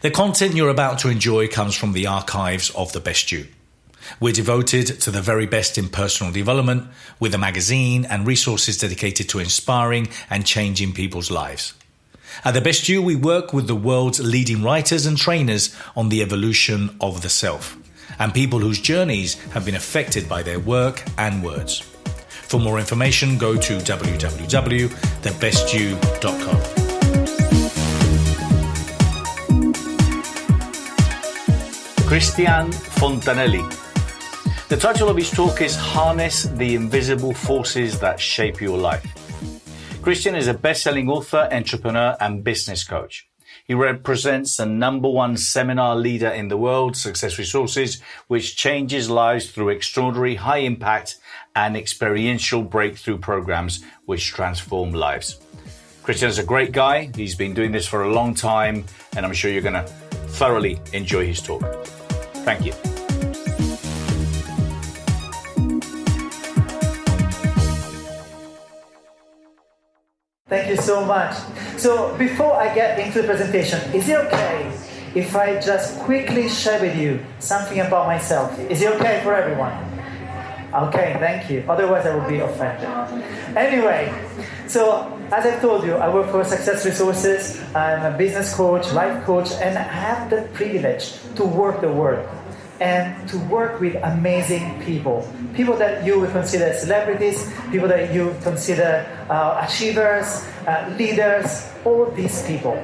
The content you're about to enjoy comes from the archives of The Best You. We're devoted to the very best in personal development, with a magazine and resources dedicated to inspiring and changing people's lives. At The Best You, we work with the world's leading writers and trainers on the evolution of the self, and people whose journeys have been affected by their work and words. For more information, go to www.thebestyou.com. Cristian Fontanelli. The title of his talk is Harness the Invisible Forces That Shape Your Life. Cristian is a best-selling author, entrepreneur, and business coach. He represents the #1 seminar leader in the world, Success Resources, which changes lives through extraordinary high-impact and experiential breakthrough programs which transform lives. Cristian is a great guy. He's been doing this for a long time, and I'm sure you're going to thoroughly enjoy his talk. Thank you. Thank you so much. So before I get into the presentation, is it okay if I just quickly share with you something about myself? Is it okay for everyone? Okay, thank you. Otherwise I would be offended. Anyway, so as I told you, I work for Success Resources. I'm a business coach, life coach, and I have the privilege to work the world and to work with amazing people. People that you would consider celebrities, people that you consider achievers, leaders, all these people.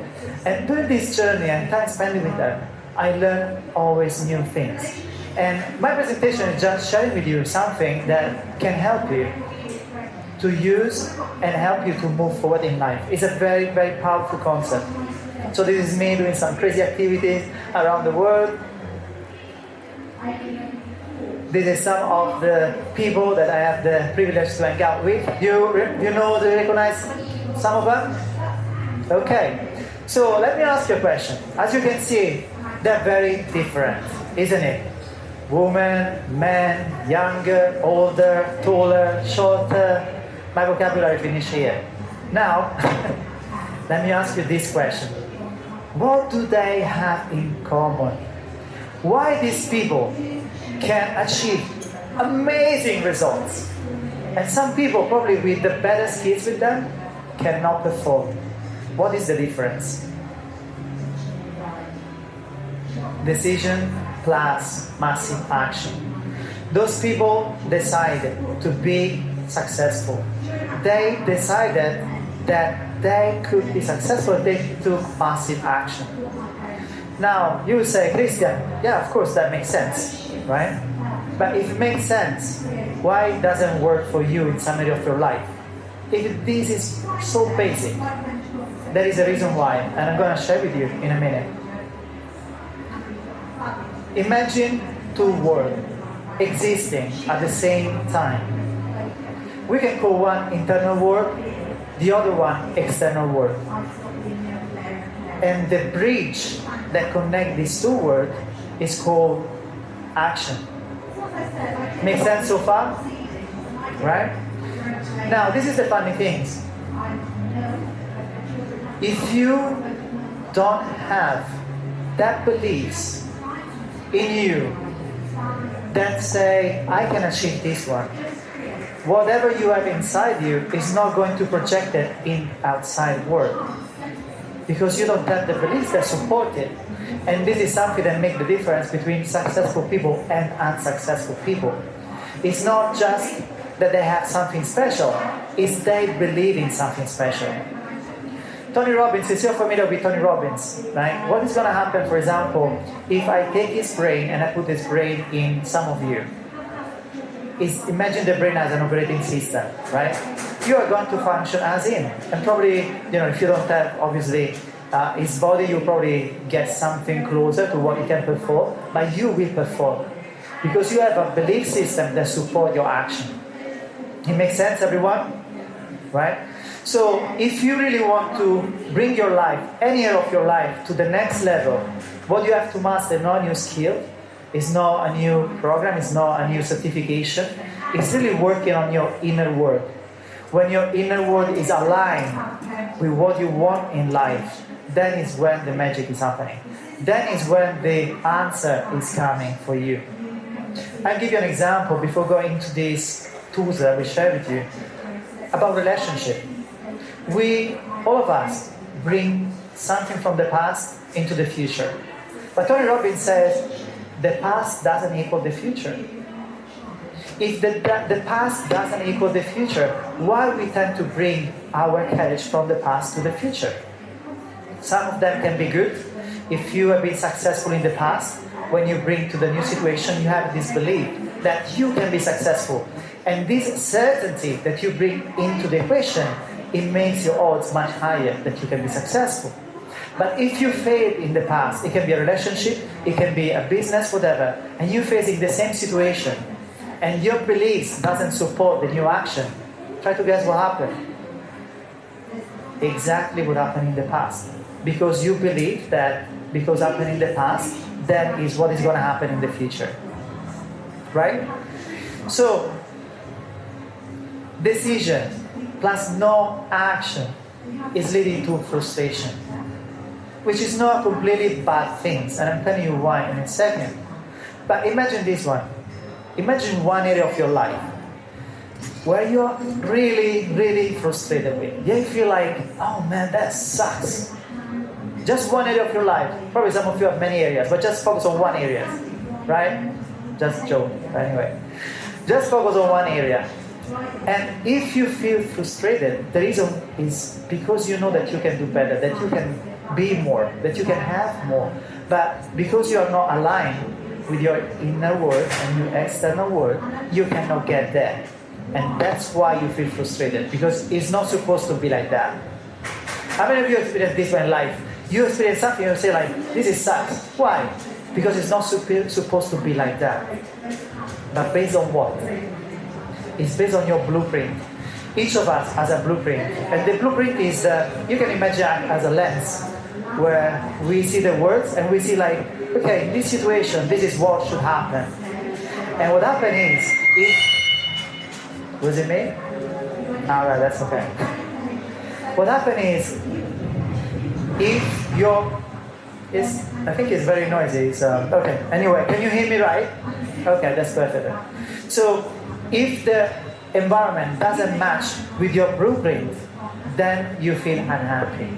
And during this journey and time spending with them, I learn always new things. And my presentation is just sharing with you something that can help you to use and help you to move forward in life. It's a very, very powerful concept. So this is me doing some crazy activities around the world. This is some of the people that I have the privilege to hang out with. Do you recognize some of them? Okay. So let me ask you a question. As you can see, they're very different, isn't it? Women, men, younger, older, taller, shorter. My vocabulary finished here. Now, let me ask you this question. What do they have in common? Why these people can achieve amazing results, and some people probably with the better skills with them cannot perform? What is the difference? Decision plus massive action. Those people decided to be successful. They decided that they could be successful. They took massive action. Now, you say, Cristian, yeah, of course that makes sense, right? But if it makes sense, why it doesn't work for you in some area of your life? If this is so basic, there is a reason why, and I'm going to share with you in a minute. Imagine two worlds existing at the same time. We can call one internal world, the other one external world. And the bridge that connects these two worlds is called action. Make sense so far? Right? Now, this is the funny thing. If you don't have that beliefs in you that say, I can achieve this one, whatever you have inside you is not going to project it in outside world. Because you don't have the beliefs that support it. And this is something that makes the difference between successful people and unsuccessful people. It's not just that they have something special, it's they believe in something special. Tony Robbins, if you're familiar with Tony Robbins, right? What is going to happen, for example, if I take his brain and I put his brain in some of you? Imagine the brain as an operating system, right? You are going to function as him. And probably, if you don't have, obviously, his body, you probably get something closer to what he can perform, but you will perform. Because you have a belief system that supports your action. It makes sense, everyone? Right? So, if you really want to bring your life, any area of your life, to the next level, what you have to master, not a new skill, it's not a new program, it's not a new certification. It's really working on your inner world. When your inner world is aligned with what you want in life, then is when the magic is happening. Then is when the answer is coming for you. I'll give you an example before going into these tools that we share with you about relationship. All of us, bring something from the past into the future. But Tony Robbins says the past doesn't equal the future. If the past doesn't equal the future, why we tend to bring our courage from the past to the future? Some of them can be good. If you have been successful in the past, when you bring to the new situation, you have this belief that you can be successful. And this certainty that you bring into the equation, it makes your odds much higher that you can be successful. But if you fail in the past, it can be a relationship, it can be a business, whatever, and you're facing the same situation, and your beliefs doesn't support the new action, try to guess what happened. Exactly what happened in the past. Because you believe that because happened in the past, that is what is going to happen in the future. Right? So, decision plus no action is leading to frustration, which is not a completely bad thing, and I'm telling you why in a second. But imagine this one. Imagine one area of your life where you're really, really frustrated with. You feel like, oh man, that sucks. Just one area of your life. Probably some of you have many areas, but just focus on one area, right? Just joke, anyway. Just focus on one area. And if you feel frustrated, the reason is because you know that you can do better, that you can be more, that you can have more. But because you are not aligned with your inner world and your external world, you cannot get there. And that's why you feel frustrated, because it's not supposed to be like that. How many of you experience this in life? You experience something and you say like, this is sucks. Why? Because it's not supposed to be like that. But based on what? It's based on your blueprint. Each of us has a blueprint. And the blueprint is, you can imagine as a lens, where we see the words and we see like, okay, in this situation, this is what should happen. And what happened is, was it me? Alright, that's okay. What happened is, if I think it's very noisy. Okay, anyway, can you hear me right? Okay, that's perfect. So, if the environment doesn't match with your blueprint, then you feel unhappy.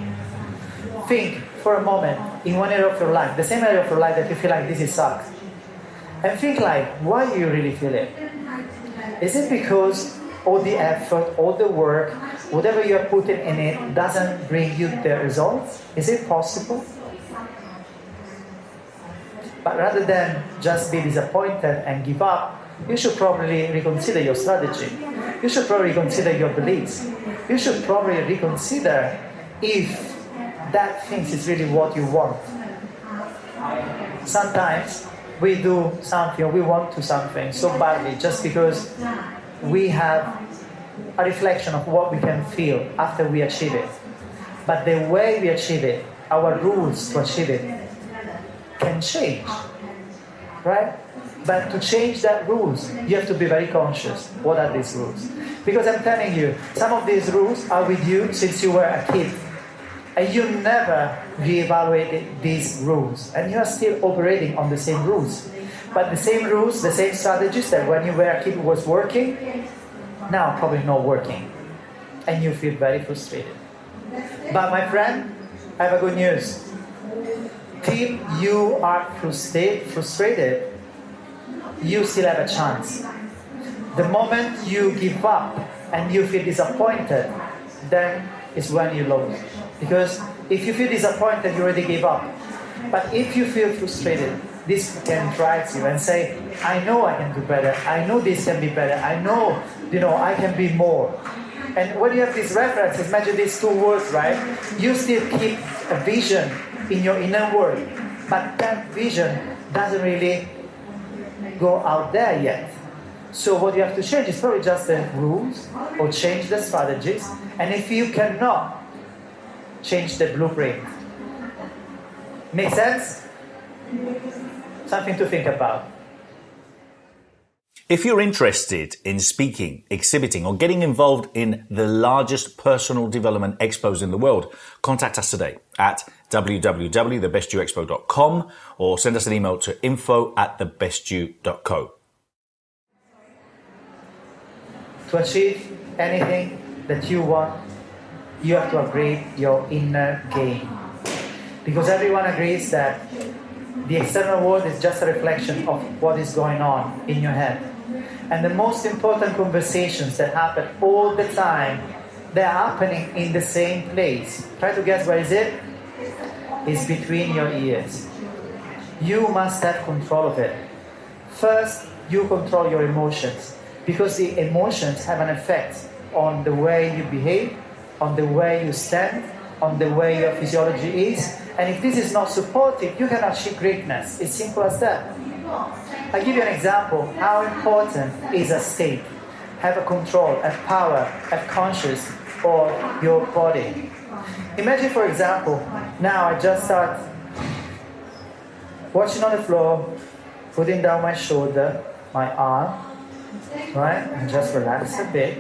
Think for a moment in one area of your life, the same area of your life that you feel like this is sucks. And think like, why do you really feel it? Is it because all the effort, all the work, whatever you're putting in it doesn't bring you the results? Is it possible? But rather than just be disappointed and give up, you should probably reconsider your strategy. You should probably reconsider your beliefs. You should probably reconsider if that thing is really what you want. Sometimes we do something, or we want to something so badly just because we have a reflection of what we can feel after we achieve it. But the way we achieve it, our rules to achieve it, can change. Right? But to change that rules, you have to be very conscious. What are these rules? Because I'm telling you, some of these rules are with you since you were a kid. And you never reevaluated these rules. And you are still operating on the same rules. But the same rules, the same strategies that when you were a kid was working, now probably not working. And you feel very frustrated. But my friend, I have a good news. Till you are frustrated, you still have a chance. The moment you give up and you feel disappointed, then is when you lose. Because if you feel disappointed, you already gave up. But if you feel frustrated, this can drive you and say, I know I can do better. I know this can be better. I know, I can be more. And when you have these references, imagine these two words, right? You still keep a vision in your inner world, but that vision doesn't really go out there yet. So what you have to change is probably just the rules or change the strategies. And if you cannot, change the blueprint. Make sense? Something to think about. If you're interested in speaking, exhibiting, or getting involved in the largest personal development expos in the world, contact us today at www.thebestyouexpo.com, or send us an email to info@thebestyou.co. To achieve anything that you want, you have to upgrade your inner game. Because everyone agrees that the external world is just a reflection of what is going on in your head. And the most important conversations that happen all the time, they're happening in the same place. Try to guess where is it? It's between your ears. You must have control of it. First, you control your emotions, because the emotions have an effect on the way you behave, on the way you stand, on the way your physiology is. And if this is not supportive, you can achieve greatness. It's simple as that. I'll give you an example. How important is a state? Have a control, have power, have conscious of your body. Imagine, for example, now I just start watching on the floor, putting down my shoulder, my arm, right? And just relax a bit.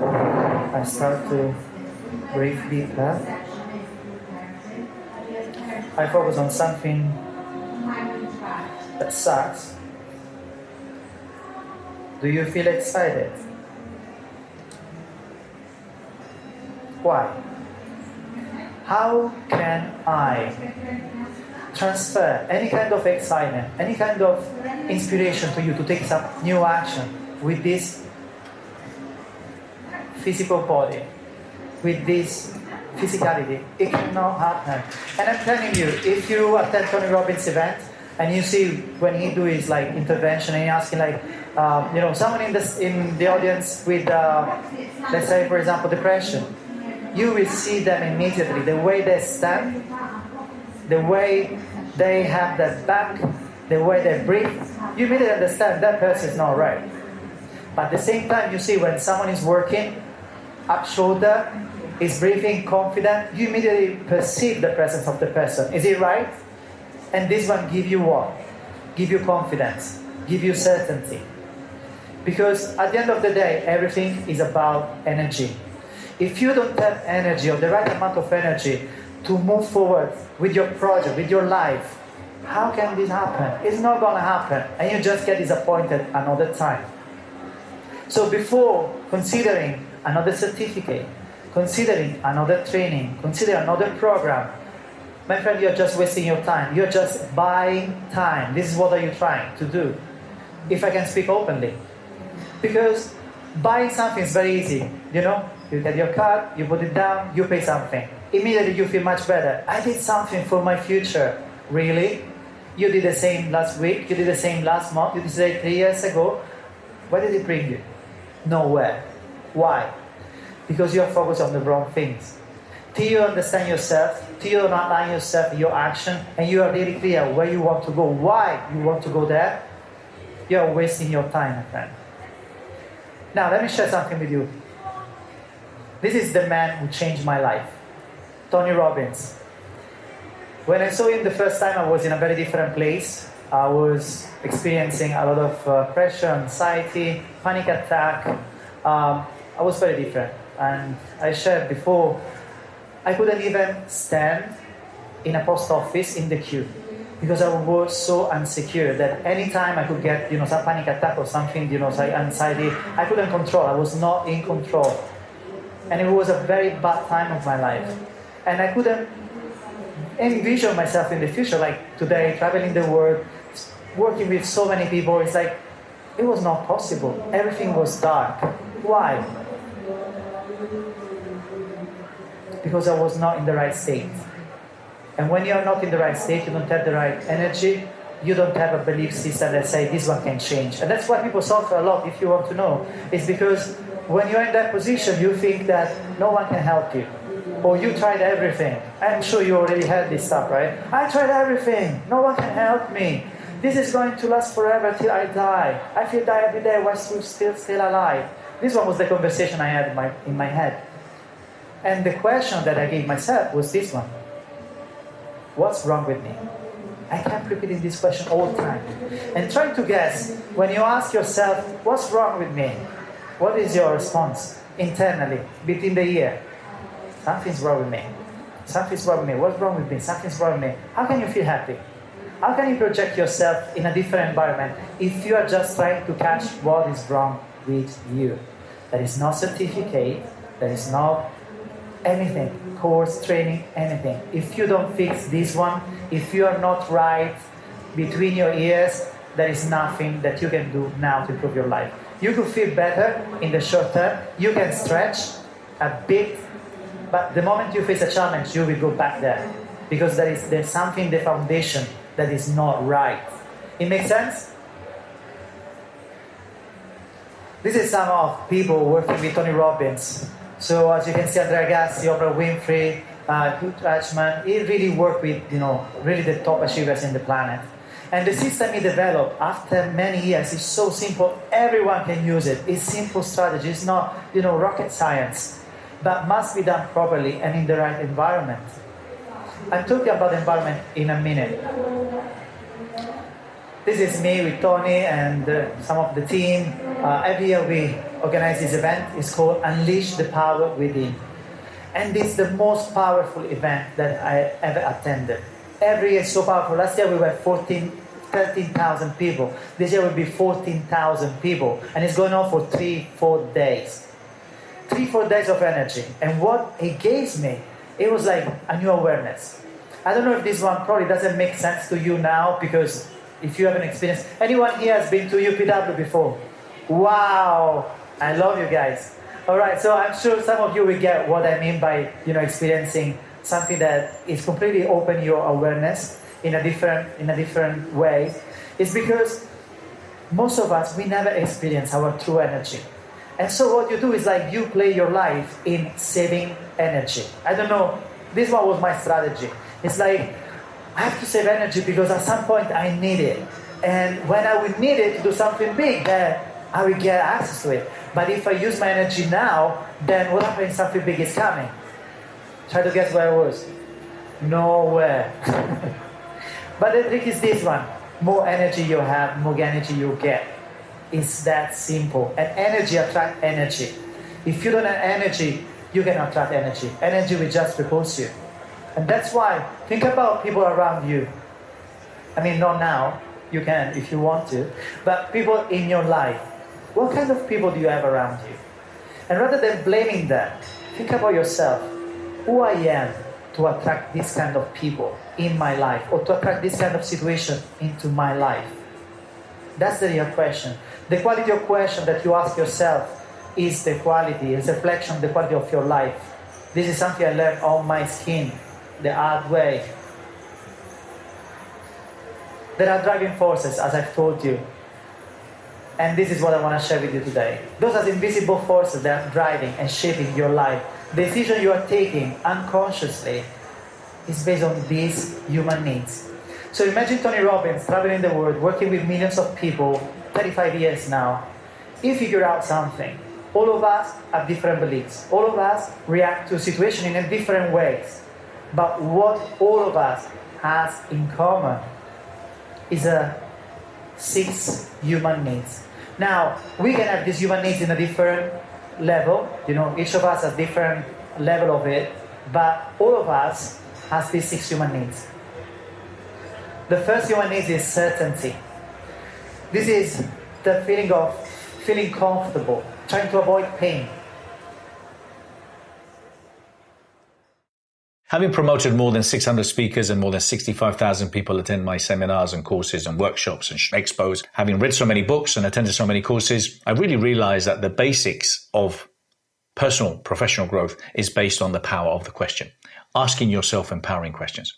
I start to breathe deeper. I focus on something that sucks. Do you feel excited? Why? How can I transfer any kind of excitement, any kind of inspiration to you to take some new action with this physical body, with this physicality? It cannot happen. And I'm telling you, if you attend Tony Robbins' event and you see when he do his like intervention and he asking like, someone in the audience with, let's say for example, depression, you will see them immediately. The way they stand, the way they have their back, the way they breathe, you immediately understand that person is not right. But at the same time, you see when someone is working, up shoulder, is breathing confident, you immediately perceive the presence of the person. Is it right? And this one give you what? Give you confidence, give you certainty. Because at the end of the day, everything is about energy. If you don't have energy, or the right amount of energy to move forward with your project, with your life, how can this happen? It's not going to happen. And you just get disappointed another time. So before considering another certificate, considering another training, consider another program, my friend, you're just wasting your time. You're just buying time. This is what are you trying to do? If I can speak openly. Because buying something is very easy. You get your card, you put it down, you pay something. Immediately you feel much better. I did something for my future. Really? You did the same last week, you did the same last month, you did the same 3 years ago. Where did it bring you? Nowhere. Why? Because you are focused on the wrong things. Till you understand yourself, till you align yourself with your action, and you are really clear where you want to go, why you want to go there, you are wasting your time, my friend. Now, let me share something with you. This is the man who changed my life, Tony Robbins. When I saw him the first time, I was in a very different place. I was experiencing a lot of pressure, anxiety, panic attack. I was very different. And I shared before, I couldn't even stand in a post office in the queue because I was so insecure that anytime I could get, some panic attack or something, anxiety, I couldn't control. I was not in control. And it was a very bad time of my life. And I couldn't envision myself in the future, like today, traveling the world, working with so many people. It's like, it was not possible. Everything was dark. Why? Because I was not in the right state. And when you are not in the right state, you don't have the right energy, you don't have a belief system that say this one can change. And that's why people suffer a lot, if you want to know. It's because when you're in that position, you think that no one can help you. Or you tried everything. I'm sure you already had this stuff, right? I tried everything. No one can help me. This is going to last forever till I die. I feel die every day while still alive. This one was the conversation I had in my head. And the question that I gave myself was this one. What's wrong with me? I kept repeating this question all the time. And trying to guess, when you ask yourself, what's wrong with me? What is your response internally, between the ear? Something's wrong with me. Something's wrong with me. What's wrong with me? Something's wrong with me. How can you feel happy? How can you project yourself in a different environment if you are just trying to catch what is wrong with you? There is no certificate, there is no anything, course, training, anything. If you don't fix this one, if you are not right between your ears, there is nothing that you can do now to improve your life. You could feel better in the short term, you can stretch a bit, but the moment you face a challenge, you will go back there. Because there's something in the foundation that is not right. It makes sense? This is some of people working with Tony Robbins. So as you can see, Andrea Gassi, Oprah Winfrey, Hugh Trachman, he really worked with, really the top achievers in the planet. And the system he developed after many years is so simple, everyone can use it. It's simple strategy, it's not, rocket science, but must be done properly and in the right environment. I'm talking about the environment in a minute. This is me with Tony and some of the team. Every year we organize this event. It's called Unleash the Power Within. And it's the most powerful event that I ever attended. Every year is so powerful. Last year we were 13,000 people. This year will be 14,000 people. And it's going on for 3-4 days. 3-4 days of energy. And what it gave me, it was like a new awareness. I don't know if this one probably doesn't make sense to you now, because if you haven't experienced, anyone here has been to UPW before? Wow, I love you guys. All right, so I'm sure some of you will get what I mean by experiencing something that is completely open your awareness in a different way. It's because most of us, we never experience our true energy. And so what you do is like you play your life in saving energy. I don't know, this one was my strategy. It's like, I have to save energy because at some point I need it. And when I will need it to do something big, then I will get access to it. But if I use my energy now, then what happens if something big is coming? Try to guess where I was. Nowhere. But the trick is this one. More energy you have, more energy you get. It's that simple. And energy attracts energy. If you don't have energy, you cannot attract energy. Energy will just repulse you. And that's why, think about people around you. I mean, not now. You can if you want to. But people in your life. What kind of people do you have around you? And rather than blaming them, think about yourself. Who I am to attract this kind of people in my life, or to attract this kind of situation into my life? That's the real question. The quality of question that you ask yourself is the quality, is a reflection of the quality of your life. This is something I learned on my skin, the hard way. There are driving forces, as I've told you. And this is what I want to share with you today. Those are the invisible forces that are driving and shaping your life. The decision you are taking unconsciously is based on these human needs. So imagine Tony Robbins traveling the world, working with millions of people, 35 years now. He figured out something. All of us have different beliefs. All of us react to a situation in different ways. But what all of us has in common is 6 human needs. Now, we can have these human needs in a different level. Each of us has different level of it. But all of us has these 6 human needs. The first human need is certainty. This is the feeling of feeling comfortable, trying to avoid pain. Having promoted more than 600 speakers and more than 65,000 people attend my seminars and courses and workshops and expos, having read so many books and attended so many courses, I really realized that the basics of personal, professional growth is based on the power of the question. Asking yourself empowering questions.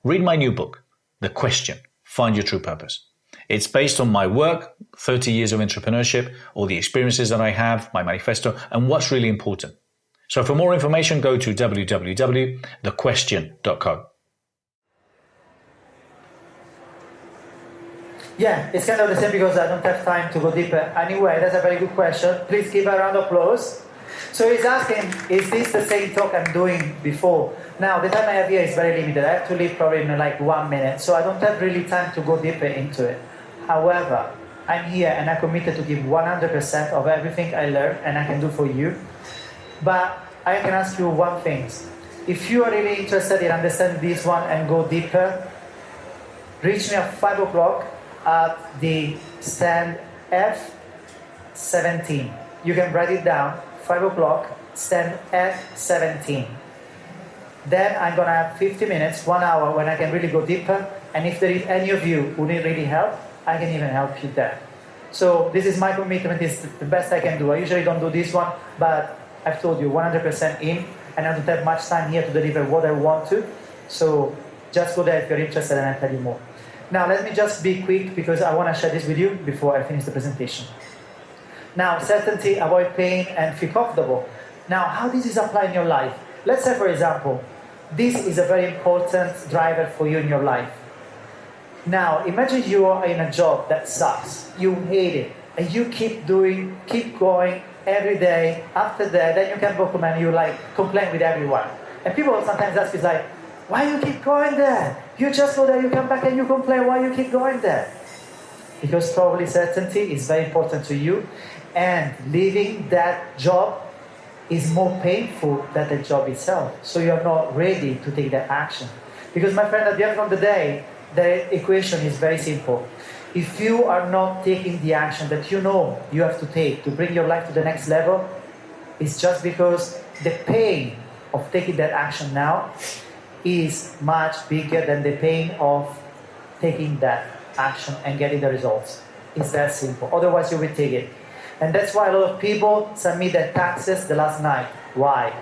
Read my new book, The Question, Find Your True Purpose. It's based on my work, 30 years of entrepreneurship, all the experiences that I have, my manifesto, and what's really important. So for more information, go to www.thequestion.co. Yeah, it's kind of the same because I don't have time to go deeper. Anyway, that's a very good question. Please give a round of applause. So he's asking, is this the same talk I'm doing before? Now, the time I have here is very limited. I have to leave probably in like 1 minute, so I don't have really time to go deeper into it. However, I'm here and I'm committed to give 100% of everything I learned and I can do for you. But I can ask you one thing. If you are really interested in understanding this one and go deeper, reach me at 5 o'clock at the stand F17. You can write it down, 5 o'clock, stand F17. Then I'm going to have 50 minutes, 1 hour, when I can really go deeper. And if there is any of you who need really help, I can even help you there. So this is my commitment, it's the best I can do. I usually don't do this one, but I've told you 100% in, and I don't have much time here to deliver what I want to. So just go there if you're interested and I'll tell you more. Now let me just be quick because I want to share this with you before I finish the presentation. Now, certainty, avoid pain, and feel comfortable. Now, how this is applied in your life? Let's say, for example, this is a very important driver for you in your life. Now, imagine you are in a job that sucks. You hate it, and you keep going every day after that. Then you can go home and you complain with everyone. And people sometimes ask you why you keep going there? You just go there, you come back and you complain. Why you keep going there? Because probably certainty is very important to you, and leaving that job is more painful than the job itself. So you're not ready to take that action. Because my friend, at the end of the day, the equation is very simple. If you are not taking the action that you know you have to take to bring your life to the next level, it's just because the pain of taking that action now is much bigger than the pain of taking that action and getting the results. It's that simple. Otherwise, you will take it. And that's why a lot of people submit their taxes the last night. Why?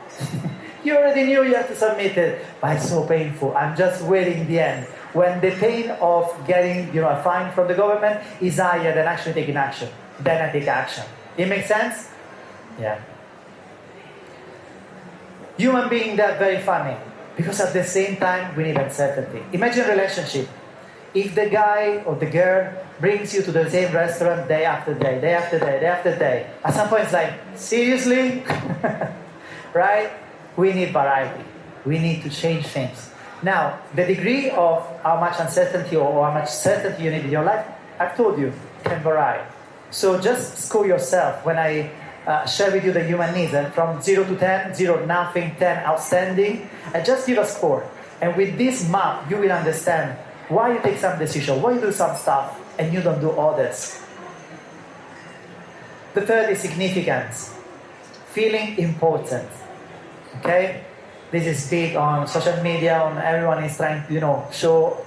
You already knew you had to submit it, but it's so painful. I'm just waiting the end. When the pain of getting a fine from the government is higher than actually taking action, then I take action. It makes sense? Yeah. Human beings, they're very funny because at the same time we need uncertainty. Imagine a relationship. If the guy or the girl brings you to the same restaurant day after day, day after day, day after day, at some point it's seriously? Right? We need variety. We need to change things. Now, the degree of how much uncertainty or how much certainty you need in your life, I've told you, can vary. So just score yourself when I share with you the human needs. And from 0 to 10, 0, nothing, 10, outstanding, and just give a score. And with this map, you will understand why you take some decision, why you do some stuff, and you don't do others. The third is significance. Feeling important. Okay? This is big on social media, on everyone is trying to, show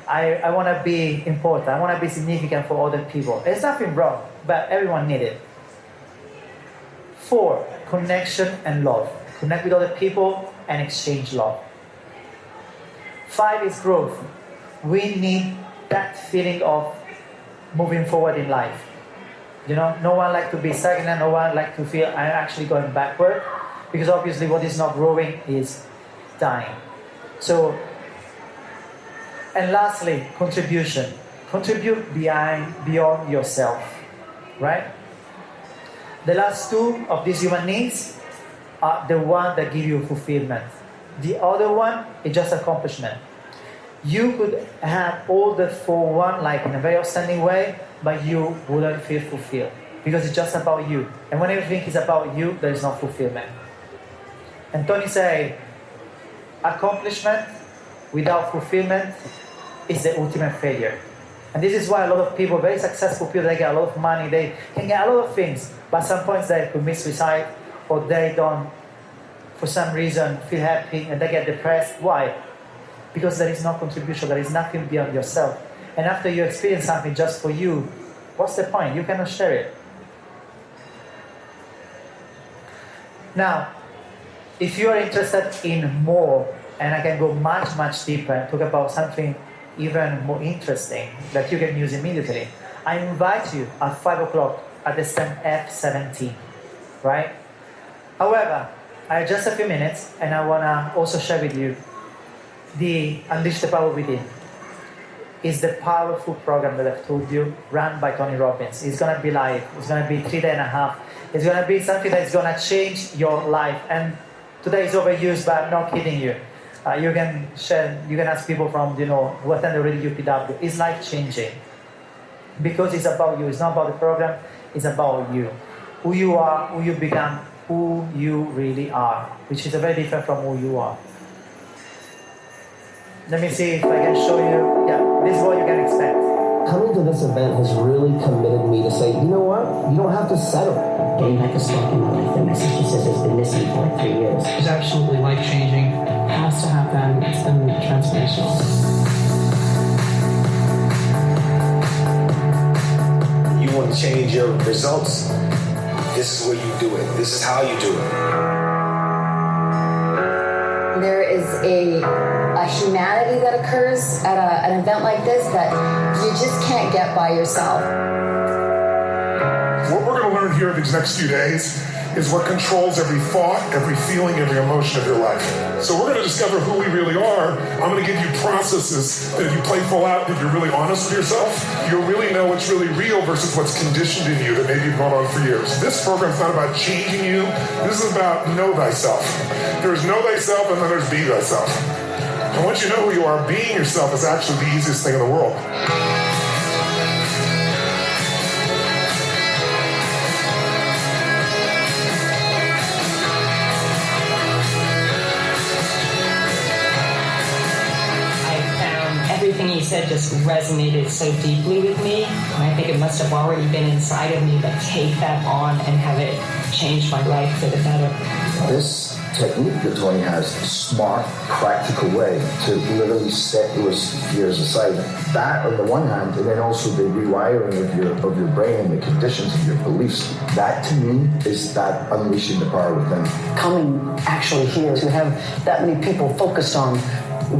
I want to be important, I want to be significant for other people. There's nothing wrong, but everyone needs it. 4, connection and love. Connect with other people and exchange love. 5 is growth. We need that feeling of moving forward in life. No one likes to be stagnant, no one likes to feel I'm actually going backward. Because obviously what is not growing is dying. So, and lastly, contribution. Contribute beyond yourself, right? The last 2 of these human needs are the one that give you fulfillment. The other one is just accomplishment. You could have all the 4 in a very outstanding way, but you wouldn't feel fulfilled because it's just about you. And when everything is about you, there is no fulfillment. And Tony said, accomplishment without fulfillment is the ultimate failure. And this is why a lot of people, very successful people, they get a lot of money, they can get a lot of things, but at some points they commit suicide or they don't, for some reason, feel happy and they get depressed. Why? Because there is no contribution, there is nothing beyond yourself. And after you experience something just for you, what's the point? You cannot share it. Now, if you are interested in more, and I can go much, much deeper and talk about something even more interesting that you can use immediately, I invite you at 5 o'clock at the stand F17, right? However, I have just a few minutes, and I want to also share with you the Unleash the Power Within. It's the powerful program that I've told you, run by Tony Robbins. It's going to be live. It's going to be 3 days and a half. It's going to be something that's going to change your life. And today is overused, but I'm not kidding you. You can share, you can ask people from, who attend already UPW. It's life-changing. Because it's about you. It's not about the program. It's about you. Who you are, who you become, who you really are, which is very different from who you are. Let me see if I can show you. Yeah, this is what you can expect. Coming to this event has really committed me to say, you know what? You don't have to settle. Getting back to spark in my life, the message she says has been missing for like 3 years. It's absolutely life-changing. It has to happen. It's been transformational. You want to change your results? This is where you do it. This is how you do it. There is a humanity that occurs at an event like this that you just can't get by yourself. What we're going to learn here these next few days is what controls every thought, every feeling, every emotion of your life. So we're going to discover who we really are. I'm going to give you processes that if you play full out, if you're really honest with yourself, you'll really know what's really real versus what's conditioned in you that maybe you've gone on for years. This program's not about changing you. This is about know thyself. There's know thyself and then there's be thyself. And once you know who you are, being yourself is actually the easiest thing in the world. Everything he said just resonated so deeply with me, and I think it must have already been inside of me, but take that on and have it change my life for the better. This technique that Tony has, a smart, practical way to literally set those fears aside. That on the one hand, and then also the rewiring of your brain, the conditions of your beliefs. That to me is that unleashing the power within. Coming actually here to have that many people focused on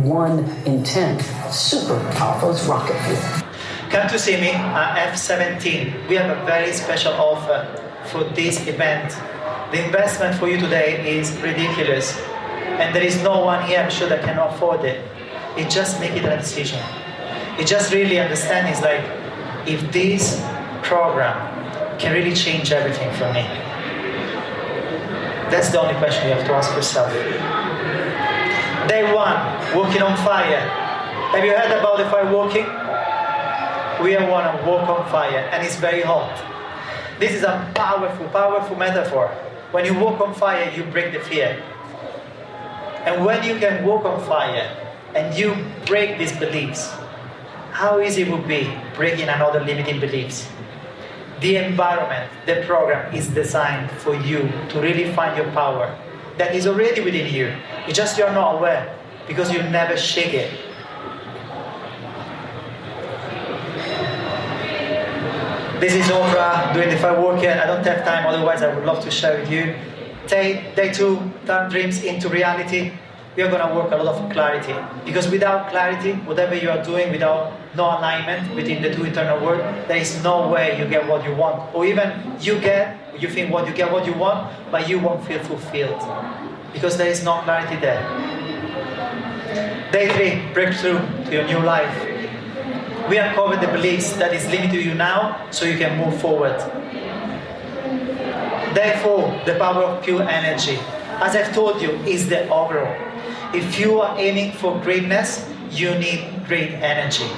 one intent, super powerful. It's rocket fuel. Come to see me at F17. We have a very special offer for this event. The investment for you today is ridiculous, and there is no one here, I'm sure, that can afford it. It just make it a decision. It just really understand is like, if this program can really change everything for me. That's the only question you have to ask yourself. Day one, walking on fire. Have you heard about the fire walking? We are want to walk on fire, and it's very hot. This is a powerful, powerful metaphor. When you walk on fire, you break the fear. And when you can walk on fire and you break these beliefs, how easy it would be breaking another limiting beliefs. The environment, the program is designed for you to really find your power that is already within you. It's just you're not aware because you never shake it. This is Oprah doing the fire walking. I don't have time, otherwise I would love to share with you. Day two, turn dreams into reality. We are going to work a lot of clarity. Because without clarity, whatever you are doing, without no alignment within the two internal world, there is no way you get what you want. Or even you think you get what you want, but you won't feel fulfilled. Because there is no clarity there. Day three, breakthrough to your new life. We uncover the beliefs that is limiting you now so you can move forward. Day four, the power of pure energy. As I've told you, is the overall. If you are aiming for greatness, you need great energy.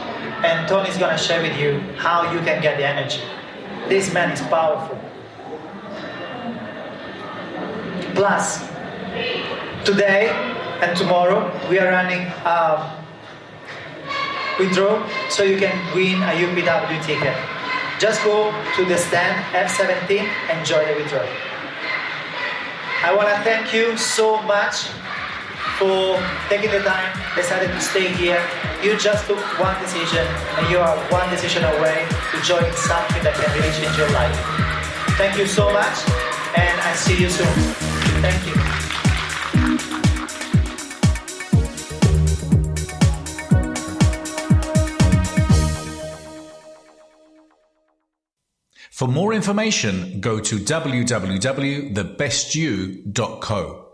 And Tony's going to share with you how you can get the energy. This man is powerful. Plus, today and tomorrow, we are running withdraw so you can win a UPW ticket. Just go to the stand F17 and join the withdrawal. I want to thank you so much for taking the time, decided to stay here. You just took one decision and you are one decision away to join something that can really change your life. Thank you so much and I see you soon. Thank you. For more information, go to www.thebestyou.co.